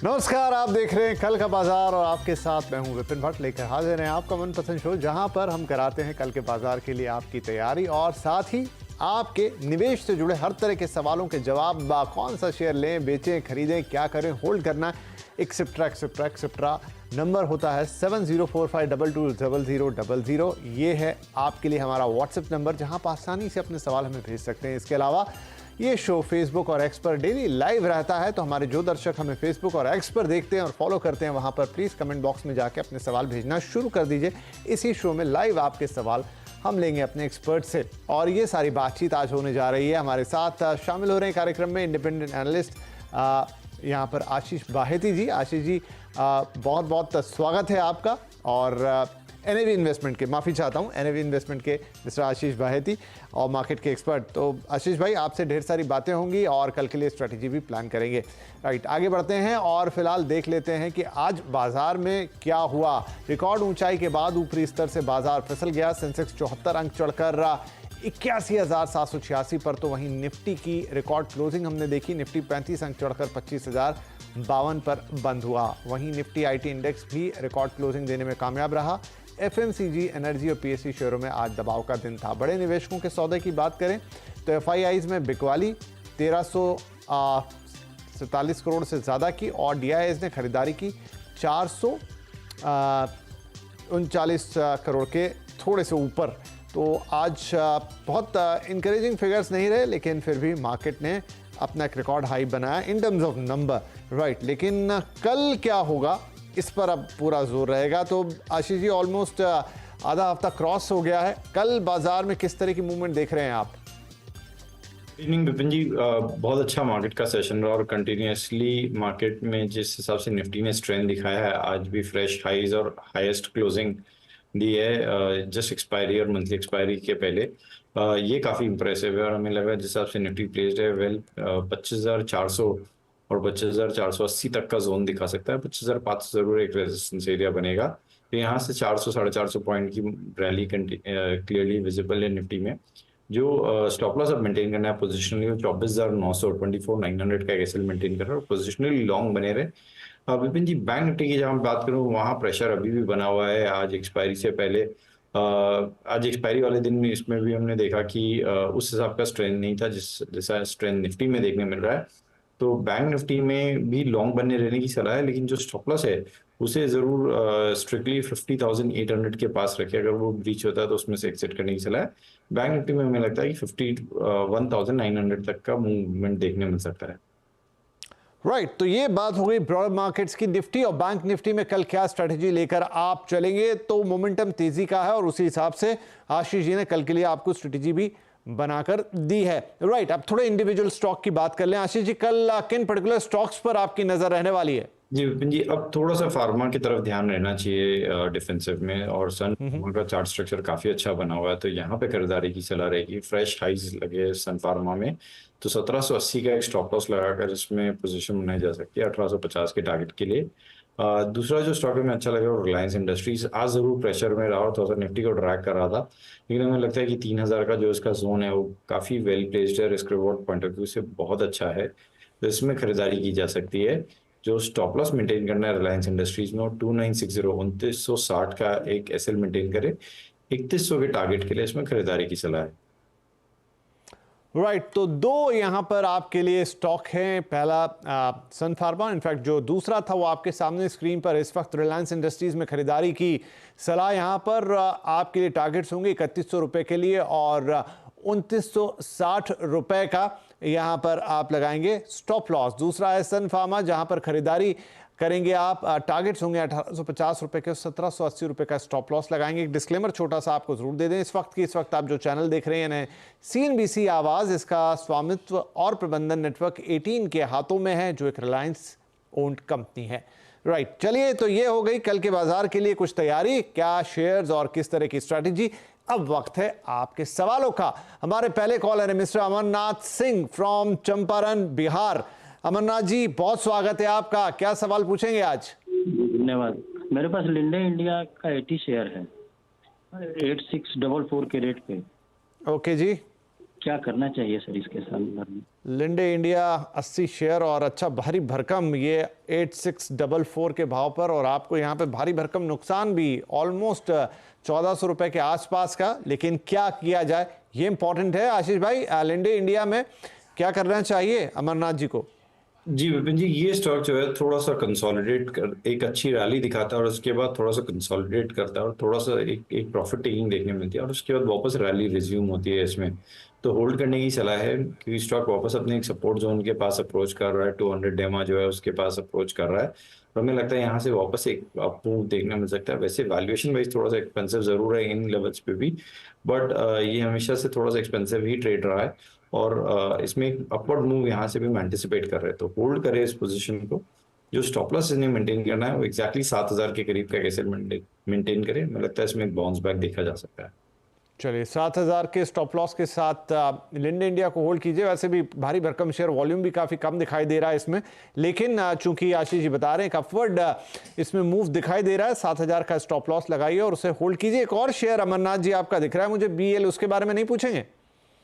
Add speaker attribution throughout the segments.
Speaker 1: नमस्कार, आप देख रहे हैं कल का बाजार और आपके साथ मैं हूं विपिन भट्ट लेकर हाजिर हैं आपका मनपसंद शो, जहां पर हम कराते हैं कल के बाजार के लिए आपकी तैयारी और साथ ही आपके निवेश से जुड़े हर तरह के सवालों के जवाब। कौन सा शेयर लें, बेचें, खरीदें, क्या करें, होल्ड करना, एक्सेट्रा नंबर होता है 7045220000। ये है आपके लिए हमारा व्हाट्सएप नंबर, जहां आप आसानी से अपने सवाल हमें भेज सकते हैं। इसके अलावा ये शो फेसबुक और एक्स पर डेली लाइव रहता है, तो हमारे जो दर्शक हमें फेसबुक और एक्स पर देखते हैं और फॉलो करते हैं, वहां पर प्लीज़ कमेंट बॉक्स में जाके अपने सवाल भेजना शुरू कर दीजिए। इसी शो में लाइव आपके सवाल हम लेंगे अपने एक्सपर्ट से, और ये सारी बातचीत आज होने जा रही है। हमारे साथ शामिल हो रहे हैं कार्यक्रम में इंडिपेंडेंट एनालिस्ट यहाँ पर आशीष बाहेती जी। आशीष जी, बहुत बहुत स्वागत है आपका। और एनएवी इन्वेस्टमेंट के, माफ़ी चाहता हूँ, एनएवी इन्वेस्टमेंट के मिस्टर आशीष बाहेती और मार्केट के एक्सपर्ट। तो आशीष भाई, आपसे ढेर सारी बातें होंगी और कल के लिए स्ट्रेटजी भी प्लान करेंगे। राइट, आगे बढ़ते हैं और फिलहाल देख लेते हैं कि आज बाजार में क्या हुआ। रिकॉर्ड ऊंचाई के बाद ऊपरी स्तर से बाजार फिसल गया। सेंसेक्स 74 अंक चढ़कर 81,786 पर, तो वहीं निफ्टी की रिकॉर्ड क्लोजिंग हमने देखी। निफ्टी 35 अंक चढ़कर 25,052 पर बंद हुआ। वहीं निफ्टी आईटी इंडेक्स भी रिकॉर्ड क्लोजिंग देने में कामयाब रहा। एफएमसीजी, एनर्जी और पीएसयू शेयरों में आज दबाव का दिन था। बड़े निवेशकों के सौदे की बात करें तो एफआईआईज में बिकवाली 1347 करोड़ से ज़्यादा की, और डीआईएस ने खरीदारी की 439 करोड़ के थोड़े से ऊपर। तो आज बहुत इंकरेजिंग फिगर्स नहीं रहे, लेकिन फिर भी मार्केट ने अपना एक रिकॉर्ड हाई बनाया in terms of number. Right, लेकिन कल क्या होगा इस पर अब पूरा जोर रहेगा। तो आशीष जी, ऑलमोस्ट आधा हफ्ता क्रॉस हो गया है। कल बाजार में किस तरह की मूवमेंट देख रहे हैं आप?
Speaker 2: इवनिंग विपिन जी, बहुत अच्छा मार्केट का सेशन रहा और कंटिन्यूसली मार्केट में जिस हिसाब से निफ्टी ने स्ट्रेंथ दिखाया है, आज भी फ्रेश हाईज और हाईएस्ट क्लोजिंग दी है जस्ट एक्सपायरी और मंथली एक्सपायरी के पहले। ये काफ़ी इंप्रेसिव है और हमें लगा जिस हिसाब से निफ्टी प्लेस्ड है वेल 25,400 और 25,480 तक का जोन दिखा सकता है। 25,500 जरूर एक रेजिस्टेंस एरिया बनेगा। तो यहाँ से 400 450 पॉइंट की रैली क्लियरली विजिबल है निफ्टी में। जो स्टॉप लॉस अब मेंटेन करना है पोजिशनली 24,900 24,900 का एक एसएल मेंटेन कर रहा है और पोजिशनली लॉन्ग बने रहे। विपिन जी, बैंक निफ्टी की जब हम बात करूँ, वहाँ प्रेशर अभी भी बना हुआ है। आज एक्सपायरी से पहले आज एक्सपायरी वाले दिन इसमें भी हमने देखा कि उस हिसाब का स्ट्रेंथ नहीं था जैसा स्ट्रेंथ निफ्टी में देखने मिल रहा है। तो बैंक निफ्टी में भी लॉन्ग बने रहने की सलाह है, लेकिन जो स्टॉप लॉस है उसे जरूर स्ट्रिक्टली 50,800 के पास रखे। अगर वो ब्रीच होता है तो उसमें से एग्जिट करने की सलाह है। बैंक निफ्टी में हमें लगता है कि 51,900 तक का मूवमेंट देखने मिल सकता है।
Speaker 1: राइट, तो ये बात हो गई ब्रॉड मार्केट्स की। निफ्टी और बैंक निफ्टी में कल क्या स्ट्रेटजी लेकर आप चलेंगे? तो मोमेंटम तेजी का है और उसी हिसाब से आशीष जी ने कल के लिए आपको स्ट्रेटजी भी बनाकर दी है। राइट, अब थोड़े इंडिविजुअल स्टॉक की बात कर लें। आशीष जी, कल किन पर्टिकुलर स्टॉक्स पर आपकी नजर रहने वाली है?
Speaker 2: जी विपिन जी, अब थोड़ा सा फार्मा की तरफ ध्यान रहना चाहिए डिफेंसिव में, और सन फार्मा का चार्ट स्ट्रक्चर काफी अच्छा बना हुआ है, तो यहाँ पे खरीदारी की सलाह रहेगी। फ्रेश हाइज लगे सन फार्मा में, तो 1780 का एक स्टॉप लॉस लगाकर इसमें पोजीशन बनाई जा सकती है 1850 के टारगेट के लिए। दूसरा जो स्टॉक में अच्छा लगा वो रिलायंस इंडस्ट्रीज। आज जरूर प्रेशर में रहा और थोड़ा सा निफ्टी को ड्रैग कर रहा था, लेकिन हमें लगता है कि 3000 का जो इसका जोन है वो काफी वेल प्लेस्ड है, risk reward point of view से बहुत अच्छा है, तो इसमें खरीदारी की जा सकती है। जो स्टॉप लॉस मेंटेन करना है रिलायंस इंडस्ट्रीज में, 2960 2960 का एक एसएल मेंटेन करे। 3100 के टारगेट के लिए इसमें खरीदारी की सलाह है।
Speaker 1: राइट, तो दो यहां पर आपके लिए स्टॉक हैं। पहला सन फार्मा, इनफैक्ट जो दूसरा था वो आपके सामने स्क्रीन पर इस वक्त। रिलायंस इंडस्ट्रीज में खरीदारी की सलाह यहां पर आपके लिए टारगेट्स होंगे 3100 रुपए के लिए और 2960 रुपए का यहां पर आप लगाएंगे स्टॉप लॉस। दूसरा है सन फार्मा, जहां पर खरीदारी करेंगे आप, टारगेट्स होंगे 1850 रुपए के, 1780 रुपए का स्टॉप लॉस लगाएंगे। एक डिस्क्लेमर छोटा सा आपको जरूर दे दें इस वक्त आप जो चैनल देख रहे हैं सीएनबीसी आवाज, इसका स्वामित्व और प्रबंधन नेटवर्क 18 के हाथों में है, जो एक रिलायंस ओन्ड कंपनी है। राइट, चलिए, तो ये हो गई कल के बाजार के लिए कुछ तैयारी, क्या शेयर्स और किस तरह की स्ट्रैटेजी। अब वक्त है आपके सवालों का। हमारे पहले कॉलर है मिस्टर अमरनाथ सिंह फ्रॉम चंपारण, बिहार। अमरनाथ जी, बहुत स्वागत है आपका। क्या सवाल पूछेंगे आज?
Speaker 3: धन्यवाद। मेरे पास लिंडे इंडिया का 80 शेयर है 8644 के रेट पे।
Speaker 1: ओके जी।
Speaker 3: क्या करना चाहिए सर इसके संदर्भ में?
Speaker 1: लिंडे इंडिया 80 शेयर और अच्छा भारी भरकम ये 8644 के भाव पर, और आपको यहाँ पे भारी भरकम नुकसान भी ऑलमोस्ट 1400 रुपए के आसपास का। लेकिन क्या किया जाए ये इंपॉर्टेंट है। आशीष भाई, लिंडे इंडिया में क्या करना चाहिए अमरनाथ जी को?
Speaker 2: जी विपिन जी, ये स्टॉक जो है थोड़ा सा कंसोलिडेट कर एक अच्छी रैली दिखाता है और उसके बाद थोड़ा सा कंसोलिडेट करता है और थोड़ा सा एक प्रॉफिट टेकिंग देखने मिलती है और उसके बाद वापस रैली रिज्यूम होती है इसमें। तो होल्ड करने की सलाह है क्योंकि स्टॉक वापस अपने एक सपोर्ट जोन के पास अप्रोच कर रहा है, 200 डेमा जो है उसके पास अप्रोच कर रहा है और हमें लगता है यहाँ से वापस एक अप मूव देखने मिल सकता है। वैसे वैल्यूएशन वाइज थोड़ा सा एक्सपेंसिव जरूर है इन लेवल्स पे भी, बट ये हमेशा से थोड़ा सा एक्सपेंसिव ही ट्रेड रहा है और इसमें एक अपवर्ड मूव यहाँ से भी हम एंटिसिपेट कर रहे हैं। तो होल्ड करें इस पोजीशन को। जो स्टॉप लॉस इन्हें मेंटेन करना है वो एक्जैक्टली 7000 के करीब का कैसे मेंटेन करें। मुझे लगता है इसमें एक बाउंस बैक देखा जा सकता है।
Speaker 1: चलिए 7000 के स्टॉप लॉस के साथ लिंडे इंडिया को होल्ड कीजिए। वैसे भी भारी भरकम शेयर, वॉल्यूम भी काफी कम दिखाई दे रहा है इसमें, लेकिन चूंकि आशीष जी बता रहे हैं अपवर्ड इसमें मूव दिखाई दे रहा है, 7000 का स्टॉप लॉस लगाइए और उसे होल्ड कीजिए। एक और शेयर अमरनाथ जी आपका दिख रहा है मुझे, BL, उसके बारे में नहीं पूछेंगे?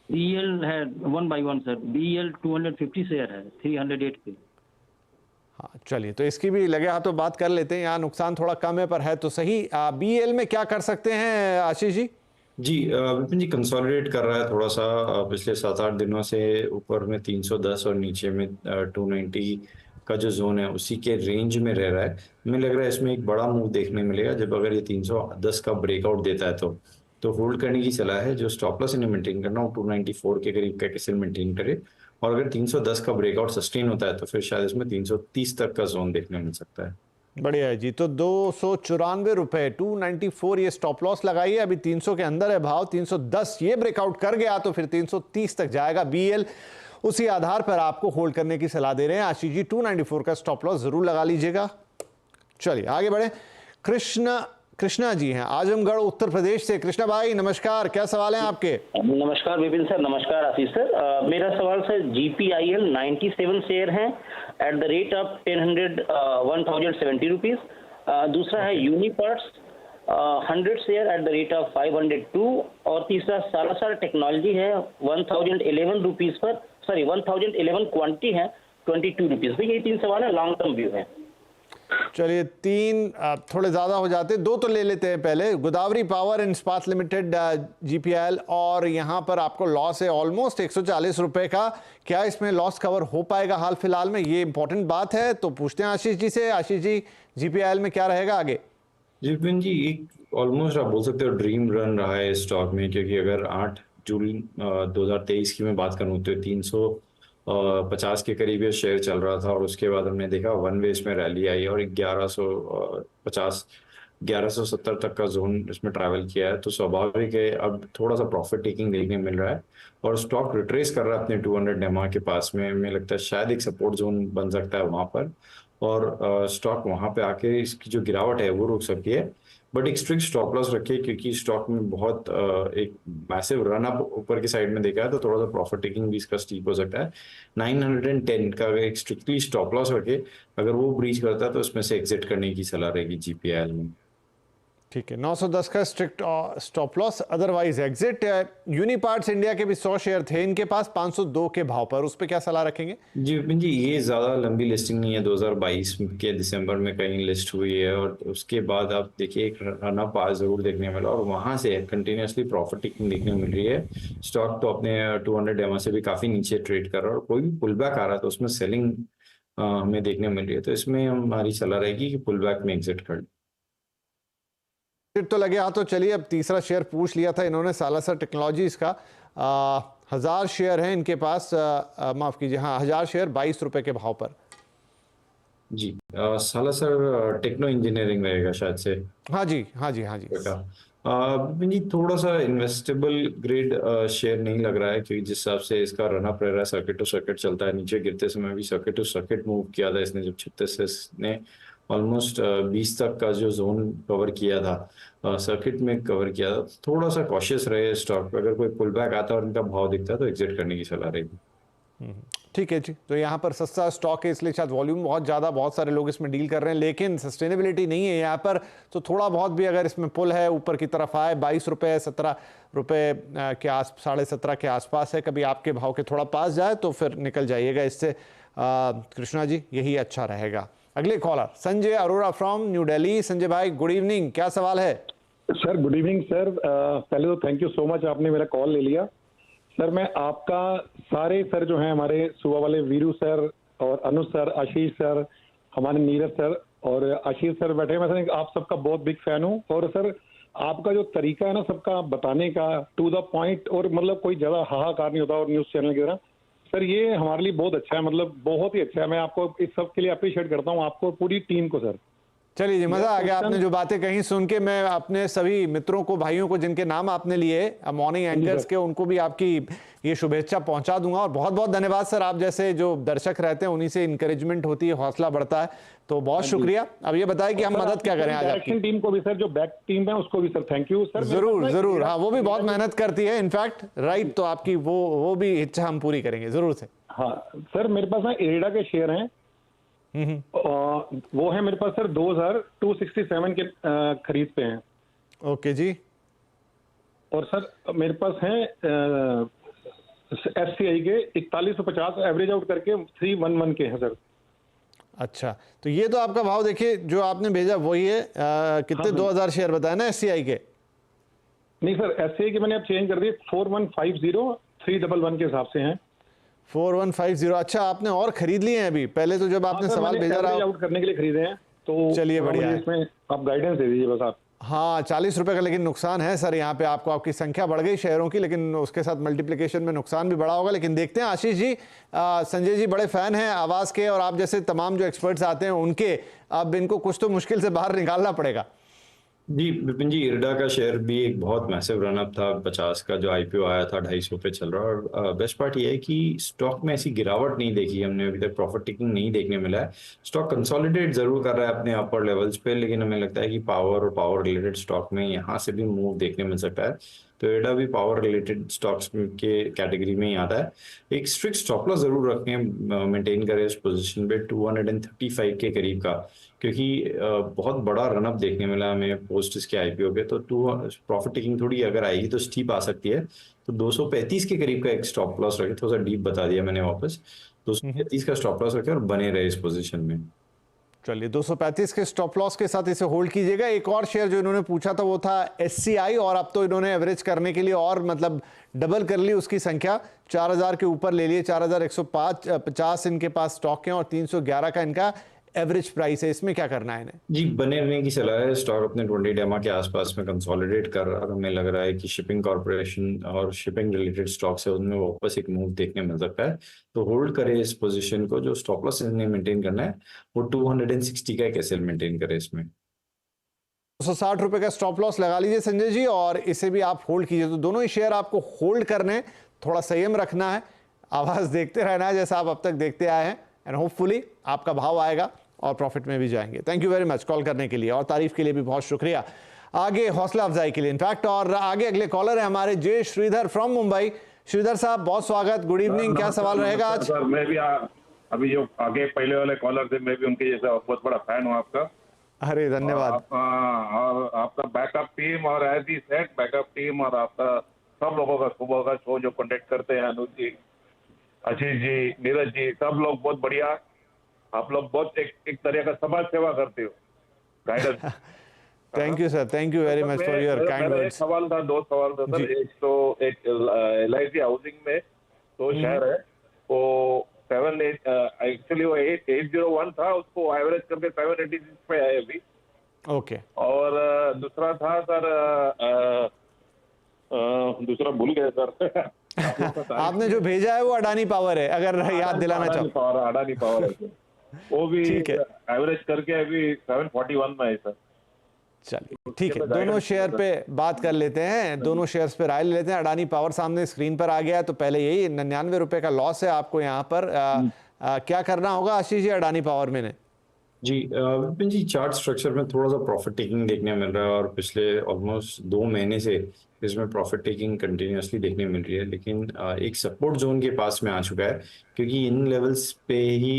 Speaker 3: BL है 1 by 1 सर, BL 250 शेयर है 308 पे।
Speaker 1: हाँ चलिए, तो इसकी भी लगे हाथों बात कर लेते हैं। यहाँ नुकसान थोड़ा कम है पर है तो सही। BL में क्या कर सकते हैं आशीष जी?
Speaker 2: जी विपिन जी, कंसोलिडेट कर रहा है थोड़ा सा पिछले 7-8 दिनों से। ऊपर में 310 और नीचे में 290 का जो जोन है उसी के रेंज में रह रहा है। हमें लग रहा है इसमें एक बड़ा मूव देखने मिलेगा जब अगर ये 310 का ब्रेकआउट देता है तो होल्ड करने की सलाह है। जो स्टॉप लॉस इन्हें मेंटेन करना वो 294 के करीब का कैसे मेंटेन करे और अगर 310 का ब्रेकआउट सस्टेन होता है तो फिर शायद इसमें 330 तक का जोन देखने मिल सकता है।
Speaker 1: बढ़िया है जी। तो 294 रुपए 294 ये स्टॉप लॉस लगाइए। अभी 300 के अंदर है भाव, 310 ये ब्रेकआउट कर गया तो फिर 330 तक जाएगा BL। उसी आधार पर आपको होल्ड करने की सलाह दे रहे हैं आशीष जी। 294 का स्टॉप लॉस जरूर लगा लीजिएगा। चलिए आगे बढ़े। कृष्णा जी हैं आजमगढ़ उत्तर प्रदेश से। कृष्णा भाई नमस्कार, क्या सवाल है आपके?
Speaker 4: नमस्कार विपिन सर, नमस्कार आशीष सर। मेरा सवाल सर GPIL 97 शेयर हैं at the rate of 1070 rupees. दूसरा है Uniparts 100 share at the rate of 502 और तीसरा सालासर टेक्नोलॉजी है 1011 रुपीज पर, सॉरी 1011 क्वांटिटी है 22 रुपीज पे। ये 3 सवाल है, लॉन्ग टर्म व्यू है।
Speaker 1: चलिए 3 थोड़े ज़्यादा हो जाते, 2 तो ले लेते हैं पहले। गोदावरी पावर एंड इस्पात लिमिटेड GPIL, और यहाँ पर आपको लॉस है ऑलमोस्ट 140 रुपए का। क्या इसमें लॉस कवर हो पाएगा हाल फिलहाल में, ये इंपॉर्टेंट बात है। तो पूछते हैं आशीष जी से। आशीष जी, GPIL में क्या रहेगा आगे?
Speaker 2: जी विपिन जी, एक ऑलमोस्ट आप बोल सकते हो ड्रीम रन रहा है स्टॉक में, क्योंकि अगर 8 जून 2023 की मैं बात करूँ तो 350 के करीब ये शेयर चल रहा था और उसके बाद हमने देखा वन वे इसमें रैली आई और 1150 1170 तक का जोन इसमें ट्रैवल किया है। तो स्वाभाविक है अब थोड़ा सा प्रॉफिट टेकिंग देखने मिल रहा है और स्टॉक रिट्रेस कर रहा है अपने 200 डेमा के पास में। हमें लगता है शायद एक सपोर्ट जोन बन सकता है वहां पर और स्टॉक वहां पे आके इसकी जो गिरावट है वो रुक सकती है। बट एक स्ट्रिक्ट स्टॉप लॉस रखिए क्योंकि स्टॉक में बहुत एक मैसिव रन अप ऊपर की साइड में देखा है तो थोड़ा सा प्रॉफिट टेकिंग भी इसका स्टीप हो सकता है। 910 का अगर एक स्ट्रिक्टली स्टॉप लॉस रखे, अगर वो ब्रीच करता है तो इसमें से एग्जिट करने की सलाह रहेगी GPIL में।
Speaker 1: ठीक है, 910 का strict stop loss, otherwise exit. Uniparts India के भी 100 शेयर थे इनके पास 502 के भाव पर, उस पर क्या सलाह रखेंगे?
Speaker 2: जी विपिन जी, ये ज्यादा लंबी लिस्टिंग नहीं है, 2022 के दिसंबर में कहीं लिस्ट हुई है और उसके बाद आप देखिए एक रन अप जरूर देखने मिला और वहां से कंटिन्यूसली प्रॉफिट टेकिंग देखने मिल रही है। स्टॉक तो अपने 200 डेमा से भी काफी नीचे ट्रेड कर रहा है और कोई भी पुल बैक आ रहा है तो उसमें सेलिंग हमें देखने मिल रही है। तो इसमें हमारी सलाह रहेगी कि पुल बैक में एग्जिट कर।
Speaker 1: तो लगे हाथ। तो चलिए अब तीसरा शेयर पूछ लिया था इन्होंने, सालासर टेक्नोलॉजीज का। 1000 शेयर हैं इनके पास, माफ कीजिए, हाँ 1000 शेयर 22 रुपए के भाव पर।
Speaker 2: जी सालासर टेक्नो इंजीनियरिंग रहेगा शायद से।
Speaker 1: हाँ जी, हाँ जी, हाँ जी।
Speaker 2: जी थोड़ा सा इन्वेस्टेबल ग्रेड शेयर नहीं लग रहा है क्योंकि जिस हिसाब से इसका रन अप रह रहा है, सर्किट टू सर्किट चलता है। नीचे गिरते समय भी सर्किट टू सर्किट मूव किया था इसने, जब 36 से इसने ऑलमोस्ट 20 तक का जो जोन कवर किया था, सर्किट में कवर किया था। थोड़ा सा कॉशियस रहे स्टॉक, अगर कोई पुल बैक आता है और इनका भाव दिखता है तो एग्जिट करने की सलाह रहेगी।
Speaker 1: ठीक है जी, तो यहाँ पर सस्ता स्टॉक है इसलिए शायद वॉल्यूम बहुत ज़्यादा, बहुत सारे लोग इसमें डील कर रहे हैं, लेकिन सस्टेनेबिलिटी नहीं है यहाँ पर। तो थोड़ा बहुत भी अगर इसमें पुल है ऊपर की तरफ आए, 22 रुपये 17 रुपये के 17.5 के आसपास है, कभी आपके भाव के थोड़ा पास जाए तो फिर निकल जाइएगा इससे कृष्णा जी, यही अच्छा रहेगा। अगले caller Sanjay Arora from New Delhi. Sanjay भाई गुड इवनिंग, क्या सवाल है?
Speaker 5: Sir good evening sir. पहले तो थैंक यू सो मच, आपने मेरा कॉल ले लिया। सर मैं आपका सारे सर जो हैं हमारे सुबह वाले वीरू सर और अनुज सर, आशीष सर, हमारे नीरज सर और आशीष सर बैठे हैं, मैं सर आप सबका बहुत बिग फैन हूँ। और सर आपका जो तरीका है ना सबका बताने का, टू द पॉइंट, और मतलब कोई ज़्यादा हाहाकार नहीं होता और न्यूज़ चैनल की तरह, सर ये हमारे लिए बहुत अच्छा है, मतलब बहुत ही अच्छा है। मैं आपको इस सब के लिए अप्रिशिएट करता हूँ, आपको पूरी टीम को सर।
Speaker 1: चलिए जी, मजा आ गया आपने जो बातें कही सुन के। मैं अपने सभी मित्रों को, भाइयों को जिनके नाम आपने लिए मॉर्निंग एंकर्स के, उनको भी आपकी ये शुभेच्छा पहुंचा दूंगा। और बहुत बहुत धन्यवाद सर, आप जैसे जो दर्शक रहते हैं उन्हीं से इंकरेजमेंट होती है, हौसला बढ़ता है, तो बहुत शुक्रिया। अब ये बताएं कि हम मदद क्या करें आज आपकी
Speaker 5: टीम को भी सर, जो बैक टीम है उसको भी सर थैंक यू सर।
Speaker 1: जरूर जरूर, हाँ वो भी बहुत मेहनत करती है इनफैक्ट, राइट, तो आपकी वो भी इच्छा हम पूरी करेंगे जरूर से।
Speaker 5: हाँ सर, मेरे पास ना इरेडा के शेयर हैं, वो है मेरे पास सर 2267 के खरीद पे हैं।
Speaker 1: ओके जी।
Speaker 5: और सर मेरे पास है एफसीआई के 4150 एवरेज आउट करके 311 के हैं सर।
Speaker 1: अच्छा, तो ये तो आपका भाव देखिए जो आपने भेजा वही है, कितने 2000 शेयर बताया ना एससीआई के?
Speaker 5: नहीं सर, एफसीआई के मैंने अब चेंज कर दिए, 4150 311 के हिसाब से हैं।
Speaker 1: 4150। अच्छा, आपने और खरीद लिए हैं अभी? पहले तो जब आपने सवाल भेजा रहा
Speaker 5: आउट करने के लिए खरीदे हैं, तो
Speaker 1: चलिए बढ़िया है।
Speaker 5: इसमें आप गाइडेंस दे दीजिए बस आप।
Speaker 1: हाँ 40 रुपए का लेकिन नुकसान है सर यहाँ पे आपको, आपकी संख्या बढ़ गई शेयरों की, लेकिन उसके साथ मल्टीप्लिकेशन में नुकसान भी बड़ा होगा। लेकिन देखते हैं आशीष जी, संजय जी बड़े फैन हैं आवाज़ के, और आप जैसे तमाम जो एक्सपर्ट्स आते हैं उनके, अब इनको कुछ तो मुश्किल से बाहर निकालना पड़ेगा।
Speaker 2: जी विपिन जी, इरडा का शेयर भी एक बहुत मैसिव रनअप था। 50 का जो आईपीओ आया था 250 पे चल रहा है, और बेस्ट पार्ट ये है कि स्टॉक में ऐसी गिरावट नहीं देखी हमने अभी तक, प्रॉफिट टेकिंग नहीं देखने मिला है। स्टॉक कंसोलिडेट जरूर कर रहा है अपने अपर लेवल्स पे, लेकिन हमें लगता है कि पावर और पावर रिलेटेड स्टॉक में यहाँ से भी मूव देखने मिल सकता है। तो इरडा भी पावर रिलेटेड स्टॉक्स के कैटेगरी में ही आता है। एक स्ट्रिक्ट स्टॉप लॉस जरूर रखें, मेंटेन करें इस पोजीशन पे 235 के करीब का, क्योंकि बहुत बड़ा रनअप देखने मिला हमें पोस्ट इसके आईपीओ पे। तो प्रॉफिट टेकिंग थोड़ी अगर आएगी तो स्टीप आ सकती है। तो 235 के करीब का एक स्टॉप लॉस रखे, थोड़ा सा डीप बता दिया मैंने वापस, 235 का स्टॉप लॉस रखे और बने रहे इस पोजीशन में।
Speaker 1: चलिए 235 के स्टॉप लॉस के साथ इसे होल्ड कीजिएगा। एक और शेयर जो इन्होंने पूछा था वो था एससीआई, और अब तो इन्होंने एवरेज करने के लिए और मतलब डबल कर ली उसकी संख्या, 4000 के ऊपर ले लिए, 4150 इनके पास स्टॉक है और 311 का इनका एवरेज प्राइस है। इसमें क्या करना है इन्हें?
Speaker 2: जी बने रहने की सलाह है। स्टॉक अपने 20 डेमा के आसपास में कंसोलिडेट कर रहा है, और हमें लग रहा है कि शिपिंग कॉर्पोरेशन और शिपिंग रिलेटेड स्टॉक्स है उनमें वापस एक मूव देखने मिल सकता है। तो होल्ड करें इस पोजीशन को। जो स्टॉप लॉस इन्हें मेंटेन करना है वो 260 का एक एसएल मेंटेन करें इसमें।
Speaker 1: 260 रुपए का स्टॉप लॉस लगा लीजिए संजय जी, और इसे भी आप होल्ड कीजिए। तो दोनों ही शेयर आपको होल्ड करने, थोड़ा संयम रखना है, आवाज देखते रहना है जैसा आप अब तक देखते आए हैं, एंड होपफुली आपका भाव आएगा और प्रॉफिट में भी जाएंगे। Thank you very much call करने के लिए, और तारीफ के लिए भी बहुत शुक्रिया, आगे हौसला अफजाई के लिए इनफैक्ट। और आगे अगले कॉलर है हमारे जय श्रीधर फ्रॉम मुंबई। श्रीधर साहब बहुत स्वागत, गुड इवनिंग, क्या सवाल रहेगा आज?
Speaker 6: सर मैं भी अभी जो आगे पहले वाले कॉलर थे, मैं भी उनके जैसा बहुत बड़ा फैन हूँ आपका।
Speaker 1: अरे धन्यवाद।
Speaker 6: और आपका बैकअप टीम और as the set backup team और आपका सब लोगों का सुबह का शो जो कंडक्ट करते हैं, अनुज जी, आशीष जी, नीरज जी, सब लोग बहुत बढ़िया। आप लोग बहुत एक तरह का समाज सेवा करते हो, guidance.
Speaker 1: Thank you sir, thank you very much for your kind words.
Speaker 6: सवाल था, दो सवाल था सर। एक तो एक LIC हाउसिंग में तो शेयर है वो 7 एक्चुअली वो 801 था, उसको एवरेज करके 786 पे है अभी।
Speaker 1: ओके।
Speaker 6: और दूसरा था सर, दूसरा भूल गए सर।
Speaker 1: आपने जो भेजा है वो अडानी पावर है, अगर याद दिलाना चाहो।
Speaker 6: अडानी पावर है, वो भी
Speaker 1: ठीक है,
Speaker 6: एवरेज करके अभी 741 में है सर।
Speaker 1: चलिए ठीक है, दोनों शेयर पे बात कर लेते हैं, दोनों शेयर्स पे राय ले लेते हैं। अडानी पावर सामने स्क्रीन पर आ गया है, तो पहले यही 99 रुपए का लॉस है आपको यहाँ पर। क्या करना होगा आशीष जी अडानी पावर में ने?
Speaker 2: जी विपिन जी, चार्ट स्ट्रक्चर में थोड़ा सा प्रॉफिट टेकिंग देखने मिल रहा है और पिछले ऑलमोस्ट 2 महीने से इसमें प्रॉफिट टेकिंग कंटिन्यूअसली देखने मिल रही है, लेकिन एक सपोर्ट जोन के पास में आ चुका है, क्योंकि इन लेवल्स पे ही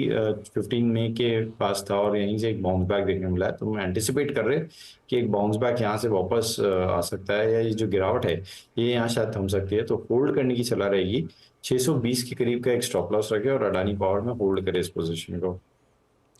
Speaker 2: 15 मई के पास था और यहीं से एक बाउंस बैक देखने मिला है। तो हम एंटिसिपेट कर रहे हैं कि एक बाउंस बैक यहाँ से वापस आ सकता है, या ये जो गिरावट है ये यहाँ शायद थम सकती है। तो होल्ड करने की सलाह रहेगी। 620 के करीब का एक स्टॉप लॉस रखे और अडानी पावर में होल्ड करे इस पोजीशन को।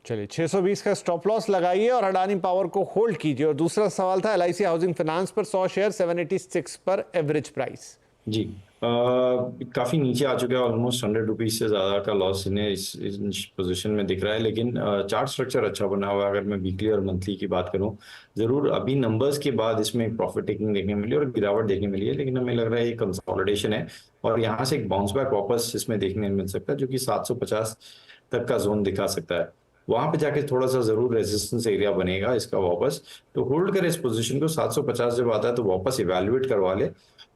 Speaker 1: चलिए 620 का स्टॉप लॉस लगाइए और अडानी पावर को होल्ड कीजिए। और दूसरा सवाल था एलआईसी हाउसिंग फाइनेंस पर 100 शेयर 786 पर एवरेज प्राइस।
Speaker 2: जी काफी नीचे आ चुका है, ऑलमोस्ट 100 रुपीज से ज्यादा का लॉस इन्हें इस पोजीशन में दिख रहा है, लेकिन चार्ट स्ट्रक्चर अच्छा बना हुआ है। अगर मैं वीकली और मंथली की बात करूं, जरूर अभी नंबर्स के बाद इसमें एक प्रॉफिट टेकिंग देखने मिली और गिरावट देखने मिली है, लेकिन हमें लग रहा है ये कंसोलिडेशन है और यहाँ से एक बाउंस बैक वापस इसमें देखने मिल सकता है, जो कि 750 तक का जोन दिखा सकता है। वहां पे जाके थोड़ा सा जरूर रेजिस्टेंस एरिया बनेगा इसका वापस। तो होल्ड करे इस पोजीशन को। 750 जब आता है तो वापस इवैल्यूएट करवा ले।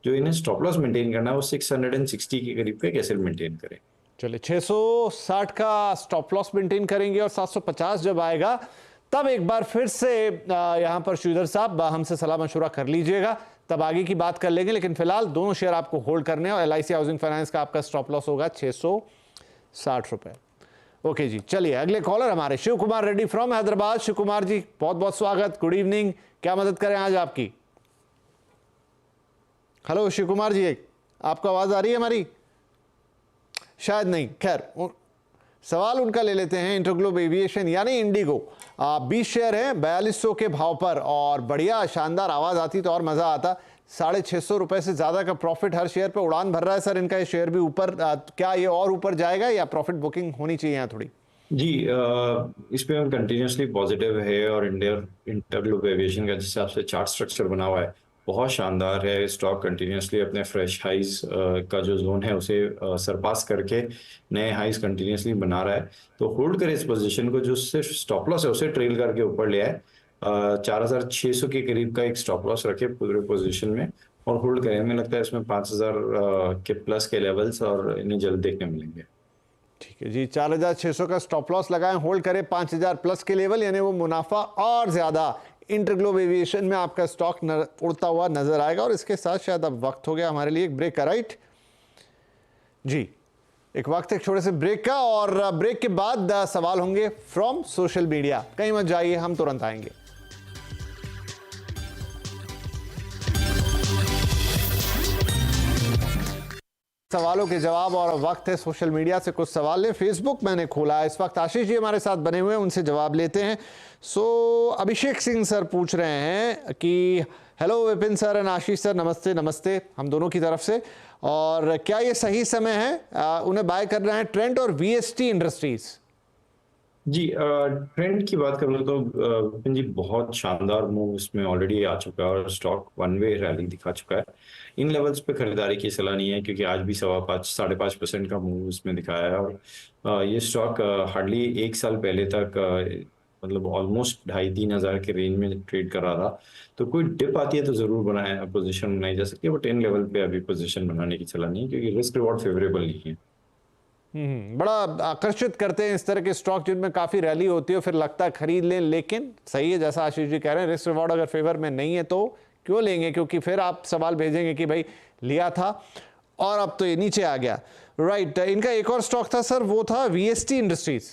Speaker 2: जो इन्हें स्टॉप लॉस मेंटेन करना है वो 660 के करीब पे कैसे मेंटेन करें।
Speaker 1: चलिए 660 का स्टॉप लॉस मेंटेन करेंगे और 750 जब आएगा तब एक बार फिर से यहां पर श्रीधर साहब हमसे सलाह मशवरा कर लीजिएगा, तब आगे की बात कर लेंगे। लेकिन फिलहाल दोनों शेयर आपको होल्ड करने हैं और एलआईसी हाउसिंग फाइनेंस का आपका स्टॉप लॉस होगा 660 रुपए। ओके जी, चलिए अगले कॉलर हमारे शिव कुमार रेड्डी फ्रॉम हैदराबाद। शिव कुमार जी बहुत बहुत स्वागत, गुड इवनिंग, क्या मदद करें आज आपकी? हेलो शिव कुमार जी, आपको आवाज आ रही है हमारी? शायद नहीं, खैर सवाल उनका ले लेते हैं। इंटरग्लोब एविएशन यानी इंडिगो 20 शेयर है 4200 के भाव पर, और बढ़िया शानदार आवाज आती तो और मजा आता। 650 रुपए से ज्यादा का प्रॉफिट हर शेयर पे उड़ान भर रहा है सर इनका। ये शेयर भी ऊपर, क्या ये और ऊपर जाएगा या प्रॉफिट बुकिंग होनी चाहिए यहाँ थोड़ी?
Speaker 2: जी इस पे हम कंटिन्यूसली पॉजिटिव है और इंटरग्लोब एविएशन का जिस हिसाब से चार्ट स्ट्रक्चर बना हुआ है बहुत शानदार है। स्टॉक कंटिन्यूसली अपने फ्रेश हाइज का जो जोन है उसे सरपास करके नए हाइज कंटिन्यूसली बना रहा है। तो होल्ड करे इस पोजीशन को। जो सिर्फ स्टॉप लॉस है उसे ट्रेल करके ऊपर ले आए। 4600 के करीब का एक स्टॉप लॉस रखे पूरे पोजीशन में और होल्ड करें। हमें लगता है इसमें 5000 के प्लस के लेवल्स और इन्हें जल्द देखने मिलेंगे।
Speaker 1: ठीक है जी, 4600 का स्टॉप लॉस लगाएं, होल्ड करें 5000 प्लस के लेवल, यानी वो मुनाफा और ज्यादा इंटरग्लोब एविएशन में आपका स्टॉक उड़ता हुआ नजर आएगा। और इसके साथ शायद अब वक्त हो गया हमारे लिए एक ब्रेक का, राइट जी? एक वक्त एक छोटे से ब्रेक का, और ब्रेक के बाद सवाल होंगे फ्रॉम सोशल मीडिया। कहीं मत जाइए, हम तुरंत आएंगे। सवालों के जवाब और वक्त है सोशल मीडिया से कुछ सवाल ले। फेसबुक मैंने खोला है, इस वक्त आशीष जी हमारे साथ बने हुए हैं, उनसे जवाब लेते हैं। अभिषेक सिंह सर पूछ रहे हैं कि hello Vipin sir and Ashish sir, नमस्ते। नमस्ते हम दोनों की तरफ से। और क्या ये सही समय है उन्हें बाय करना है ट्रेंड और वीएसटी इंडस्ट्रीज?
Speaker 2: जी ट्रेंड की बात करूँ तो विपिन जी बहुत शानदार मूव इसमें ऑलरेडी आ चुका है और स्टॉक वन वे रैली दिखा चुका है। इन लेवल्स पे खरीदारी की सलाह नहीं है, क्योंकि आज भी 5.5% का मूव इसमें दिखाया है। और ये स्टॉक हार्डली 1 साल पहले तक मतलब ऑलमोस्ट 2,500-3 हज़ार के रेंज में ट्रेड कर रहा था। तो कोई डिप आती है तो जरूर पोजीशन बनाई जा सकती है, बट इन लेवल पे अभी पोजीशन बनाने की सलाह नहीं है, क्योंकि रिस्क रिवॉर्ड फेवरेबल नहीं है।
Speaker 1: बड़ा आकर्षित करते हैं इस तरह के स्टॉक जिनमें काफी रैली होती है, फिर लगता है खरीद लें। लेकिन सही है जैसा आशीष जी कह रहे हैं, रिस्क रिवॉर्ड अगर फेवर में नहीं है तो क्यों लेंगे? क्योंकि फिर आप सवाल भेजेंगे कि भाई लिया था और अब तो ये नीचे आ गया, राइट? इनका एक और स्टॉक था सर, वो था वीएसटी इंडस्ट्रीज।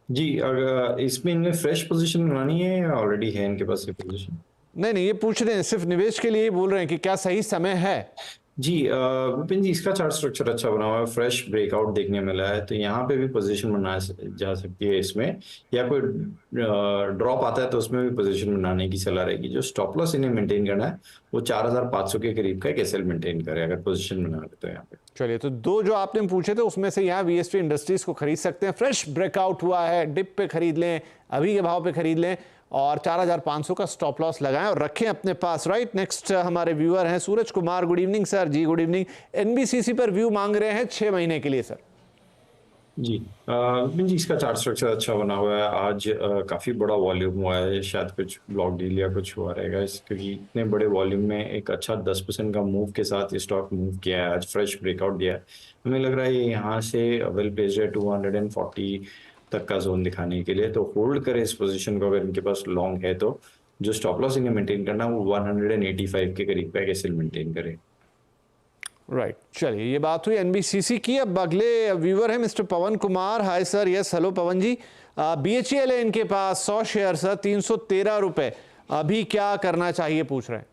Speaker 2: जी अगर इसमें इनमें फ्रेश पोजीशन बनानी है या ऑलरेडी है इनके पास ये पोजीशन?
Speaker 1: नहीं, ये पूछ रहे हैं, सिर्फ निवेश के लिए ही बोल रहे हैं कि क्या सही समय है।
Speaker 2: जी विपिन जी, इसका चार्ट स्ट्रक्चर अच्छा बना हुआ है, फ्रेश ब्रेकआउट देखने मिला है, तो यहाँ पे भी पोजीशन बनाया जा सकती है इसमें, या कोई ड्रॉप आता है तो उसमें भी पोजीशन बनाने की सलाह रहेगी। जो स्टॉप लॉस इन्हें मेंटेन करना है वो 4500 के करीब का एक एसएल मेंटेन करे अगर पोजीशन बना ले तो यहाँ पे।
Speaker 1: चलिए, तो दो जो आपने पूछे थे उसमें से यहाँ वीएसटी इंडस्ट्रीज को खरीद सकते हैं। फ्रेश ब्रेकआउट हुआ है, डिप पे खरीद लें, अभी के भाव पे खरीद लें और 4500 का स्टॉप लॉस लगाएं और रखें अपने पास, राइट? नेक्स्ट हमारे व्यूअर हैं Suraj Kumar. Good evening sir. जी गुड इवनिंग। एनबीसीसी पर व्यू मांग रहे हैं 6 महीने के लिए सर।
Speaker 2: जी जी इसका चार्ट स्ट्रक्चर अच्छा बना हुआ है। आज काफी बड़ा वॉल्यूम हुआ है, शायद कुछ ब्लॉक डील या कुछ हुआ रहेगा क्योंकि इतने बड़े वॉल्यूम में एक अच्छा 10% का मूव के साथ ये स्टॉक मूव किया है। आज फ्रेश ब्रेकआउट दिया है, हमें लग रहा है ये यहाँ से वेल प्लेस्ड है। 240 तक का जोन दिखाने के लिए, तो होल्ड करें इस पोजीशन को अगर इनके पास लॉन्ग है तो। जो स्टॉप लॉस इन्हें मेंटेन करना वो 185 के करीब पे कैसे मेंटेन करें।
Speaker 1: राइट, चलिए ये बात हुई एनबीसीसी की। अब अगले व्यूअर है mister Pawan Kumar. Hi sir. Yes, hello Pawan ji. BHEL है इनके पास 100 शेयर सर, 313 रुपए। अभी क्या करना चाहिए पूछ रहे हैं।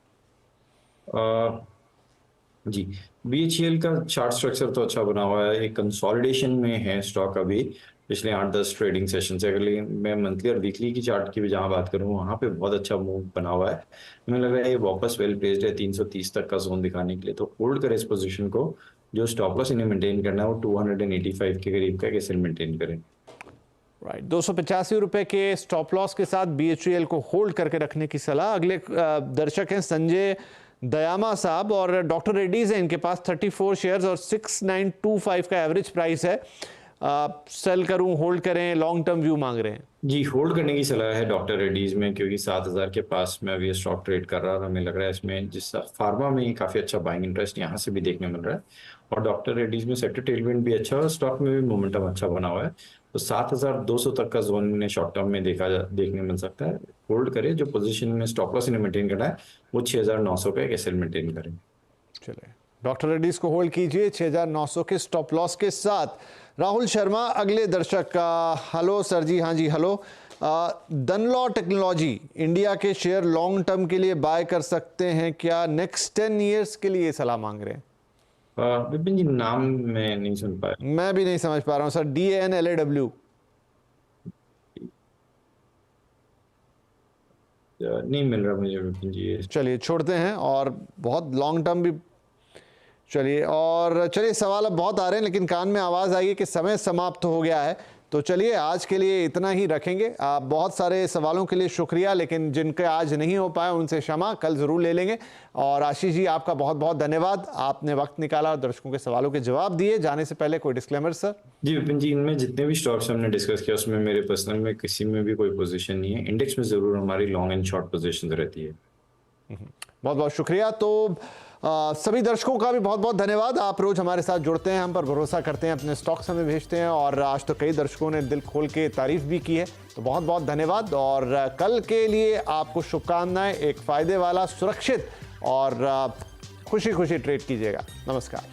Speaker 2: जी, बीएचईएल का चार्ट स्ट्रक्चर तो अच्छा बना हुआ है, एक कंसोलिडेशन में है स्टॉक अभी पिछले 8-10 ट्रेडिंग सेशन से। अगर मैं मंथली और वीकली की चार्ट की भी जहां बात करूं, वहां पे बहुत अच्छा मूव बना हुआ है। मुझे लग रहा है ये वापस वेल प्लेस्ड है 330 तक का जोन दिखाने के लिए, तो होल्ड करें इस पोजीशन को। जो स्टॉप लॉस इन्हें मेंटेन करना है वो 285 के करीब का कैसे मेंटेन करें।
Speaker 1: राइट, 285 रुपए के स्टॉप लॉस के साथ बीएचईएल को होल्ड करके रखने की सलाह। अगले दर्शक हैं संजय दयामा साहब और डॉक्टर रेड्डीज है इनके पास 34 शेयर्स और 6925 का एवरेज प्राइस है। सेल करूं, होल्ड करें, लॉन्ग टर्म व्यू मांग रहे हैं।
Speaker 2: जी, होल्ड करने की सलाह है डॉक्टर रेड्डीज में, क्योंकि 7000 के पास में अभी स्टॉक ट्रेड कर रहा है और हमें लग रहा है इसमें जिस फार्मा में काफी अच्छा बाइंग इंटरेस्ट यहाँ से भी देखने मिल रहा है। और डॉक्टर रेड्डीज में सेक्टर टेलविंड भी अच्छा है और स्टॉक में भी मोमेंटम अच्छा बना हुआ है, तो 7200 तक का जोन में शॉर्ट टर्म में देखने मिल सकता है। होल्ड करें। जो पोजीशन में स्टॉप लॉस इन्हें मेंटेन करना है वो 6900 का एक एसएल मेंटेन करें।
Speaker 1: चलिए, डॉक्टर रेड्डीज को होल्ड कीजिए 6900 के स्टॉप लॉस के साथ। राहुल शर्मा अगले दर्शक का। हेलो सर जी। हाँ जी, हेलो। दनलॉ टेक्नोलॉजी इंडिया के शेयर लॉन्ग टर्म के लिए बाय कर सकते हैं क्या? नेक्स्ट 10 ईयर्स के लिए सलाह मांग रहे हैं।
Speaker 2: विपिन जी, नाम मैं नहीं सुन पाया।
Speaker 1: मैं भी नहीं समझ पा रहा हूं सर। DANLAW
Speaker 2: नहीं मिल रहा मुझे विपिन जी।
Speaker 1: चलिए छोड़ते हैं, और बहुत लॉन्ग टर्म भी। चलिए सवाल अब बहुत आ रहे हैं, लेकिन कान में आवाज़ आई है कि समय समाप्त हो गया है, तो चलिए आज के लिए इतना ही रखेंगे। बहुत सारे सवालों के लिए शुक्रिया, लेकिन जिनके आज नहीं हो पाए उनसे क्षमा, कल ज़रूर ले लेंगे। और आशीष जी, आपका बहुत बहुत धन्यवाद, आपने वक्त निकाला और दर्शकों के सवालों के जवाब दिए। जाने से पहले कोई डिस्क्लेमर सर? जी
Speaker 2: विपिन जी, इनमें जितने भी स्टॉक्स हमने डिस्कस किया उसमें मेरे पर्सनल में किसी में भी कोई पोजीशन नहीं है। इंडेक्स में ज़रूर हमारी लॉन्ग एंड शॉर्ट पोजीशन रहती है।
Speaker 1: बहुत बहुत शुक्रिया। तो सभी दर्शकों का भी बहुत बहुत धन्यवाद। आप रोज हमारे साथ जुड़ते हैं, हम पर भरोसा करते हैं, अपने स्टॉक्स हमें भेजते हैं, और आज तो कई दर्शकों ने दिल खोल के तारीफ भी की है, तो बहुत बहुत धन्यवाद। और कल के लिए आपको शुभकामनाएं। एक फायदे वाला, सुरक्षित और खुशी खुशी ट्रेड कीजिएगा। नमस्कार।